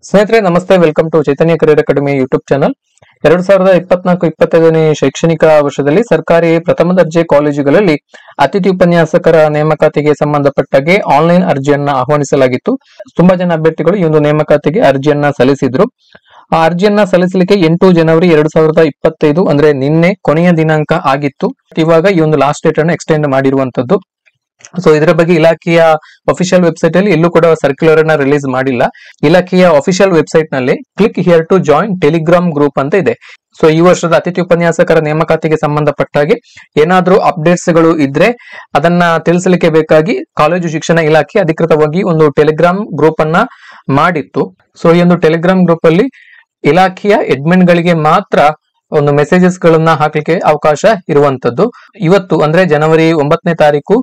ಸ್ನೇಹಿತರೆ ನಮಸ್ತೆ, welcome to Chaitanya career academy YouTube channel. 2024-25 ಶೈಕ್ಷಣಿಕ ವರ್ಷದಲ್ಲಿ ಸರ್ಕಾರಿ ಪ್ರಥಮ ದರ್ಜೆ ಕಾಲೇಜುಗಳಲ್ಲಿ ಅತಿಥಿ ಉಪನ್ಯಾಸಕರ ನೇಮಕಾತಿಗೆ ಸಂಬಂಧಪಟ್ಟಾಗೆ ಆನ್ಲೈನ್ ಅರ್ಜಿಯನ್ನ ಆಹ್ವಾನಿಸಲಾಗಿತ್ತು. ತುಂಬಾ ಜನ ಅಭ್ಯರ್ಥಿಗಳು ಈ ಒಂದು ನೇಮಕಾತಿಗೆ ಅರ್ಜಿಯನ್ನ ಸಲ್ಲಿಸಿದ್ರು. ಆ ಅರ್ಜಿಯನ್ನ ಸಲ್ಲಿಸಲಿಕ್ಕೆ 8 ಜನವರಿ 2025 ಅಂದ್ರೆ ನಿನ್ನೆ ಕೊನೆಯ ದಿನಾಂಕ ಆಗಿತ್ತು. ಇವಾಗ ಈ ಒಂದು ಲಾಸ್ಟ್ ಡೇಟ್ ಅನ್ನು ಎಕ್ಸ್ಟೆಂಡ್ ಮಾಡಿರುವಂತದ್ದು. ಸೊ ಇದರ ಬಗ್ಗೆ ಇಲಾಖೆಯ ಅಫಿಷಿಯಲ್ ವೆಬ್ಸೈಟ್ ಅಲ್ಲಿ ಎಲ್ಲೂ ಕೂಡ ಸರ್ಕ್ಯುಲರ್ ಅನ್ನ ರಿಲೀಸ್ ಮಾಡಿಲ್ಲ. ಇಲಾಖೆಯ ಅಫಿಷಿಯಲ್ ವೆಬ್ಸೈಟ್ ನಲ್ಲಿ click here to join Telegram group ಅಂತ ಇದೆ. ಸೊ ಈ ವರ್ಷದ ಅತಿಥಿ ಉಪನ್ಯಾಸಕರ ನೇಮಕಾತಿಗೆ ಸಂಬಂಧಪಟ್ಟಾಗೆ ಏನಾದ್ರೂ ಅಪ್ಡೇಟ್ಸ್ ಗಳು ಇದ್ರೆ ಅದನ್ನ ತಿಳಿಸಲಿಕ್ಕೆ ಬೇಕಾಗಿ ಕಾಲೇಜು ಶಿಕ್ಷಣ ಇಲಾಖೆ ಅಧಿಕೃತವಾಗಿ ಒಂದು ಟೆಲಿಗ್ರಾಮ್ ಗ್ರೂಪ್ ಅನ್ನ ಮಾಡಿತ್ತು. ಸೊ ಈ ಒಂದು ಟೆಲಿಗ್ರಾಮ್ ಗ್ರೂಪ್ ಅಲ್ಲಿ ಇಲಾಖೆಯ ಅಡ್ಮಿನ್ ಗಳಿಗೆ ಮಾತ್ರ ಒಂದು ಮೆಸೇಜಸ್ ಗಳನ್ನ ಹಾಕ್ಲಿಕ್ಕೆ ಅವಕಾಶ ಇರುವಂತದ್ದು. ಇವತ್ತು ಅಂದ್ರೆ ಜನವರಿ 9ನೇ ತಾರೀಕು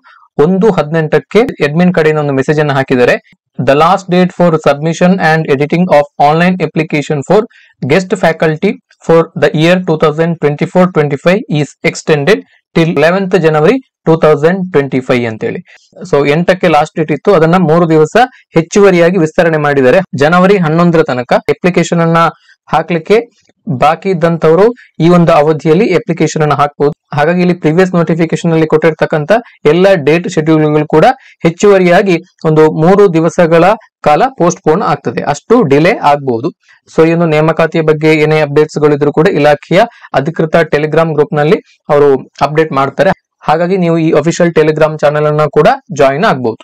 1:18ಕ್ಕೆ ಅಡ್ಮಿನ್ ಕಡೆಯಿಂದ ಒಂದು ಮೆಸೇಜ್ ಅನ್ನು ಹಾಕಿದರೆ, the last date for submission and editing of online application for guest faculty for the year 2024-25 is extended till 11th ಜನವರಿ 2025 ಅಂತೇಳಿ. ಸೊ 8ಕ್ಕೆ ಲಾಸ್ಟ್ ಡೇಟ್ ಇತ್ತು, ಅದನ್ನ 3 ದಿವಸ ಹೆಚ್ಚುವರಿಯಾಗಿ ವಿಸ್ತರಣೆ ಮಾಡಿದ್ದಾರೆ. ಜನವರಿ 11ರ ತನಕ ಅಪ್ಲಿಕೇಶನ್ ಅನ್ನ ಹಾಕ್ಲಿಕ್ಕೆ ಬಾಕಿ ಇದ್ದಂತವರು ಈ ಒಂದು ಅವಧಿಯಲ್ಲಿ ಅಪ್ಲಿಕೇಶನ್ ಅನ್ನು ಹಾಕಬಹುದು. ಹಾಗಾಗಿ ಇಲ್ಲಿ ಪ್ರೀವಿಯಸ್ ನೋಟಿಫಿಕೇಶನ್ ಅಲ್ಲಿ ಕೊಟ್ಟಿರ್ತಕ್ಕಂಥ ಎಲ್ಲ ಡೇಟ್ ಶೆಡ್ಯೂಲ್ಗಳು ಕೂಡ ಹೆಚ್ಚುವರಿಯಾಗಿ ಒಂದು 3 ದಿವಸಗಳ ಕಾಲ ಪೋಸ್ಟ್ ಪೋನ್ ಆಗ್ತದೆ, ಅಷ್ಟು ಡಿಲೇ ಆಗಬಹುದು. ಸೊ ಈ ಒಂದು ನೇಮಕಾತಿಯ ಬಗ್ಗೆ ಏನೇ ಅಪ್ಡೇಟ್ಸ್ ಗಳಿದ್ರು ಕೂಡ ಇಲಾಖೆಯ ಅಧಿಕೃತ ಟೆಲಿಗ್ರಾಮ್ ಗ್ರೂಪ್ ನಲ್ಲಿ ಅವರು ಅಪ್ಡೇಟ್ ಮಾಡ್ತಾರೆ. ಹಾಗಾಗಿ ನೀವು ಈ ಅಫಿಷಿಯಲ್ ಟೆಲಿಗ್ರಾಮ್ ಚಾನೆಲ್ ಅನ್ನ ಕೂಡ ಜಾಯಿನ್ ಆಗಬಹುದು.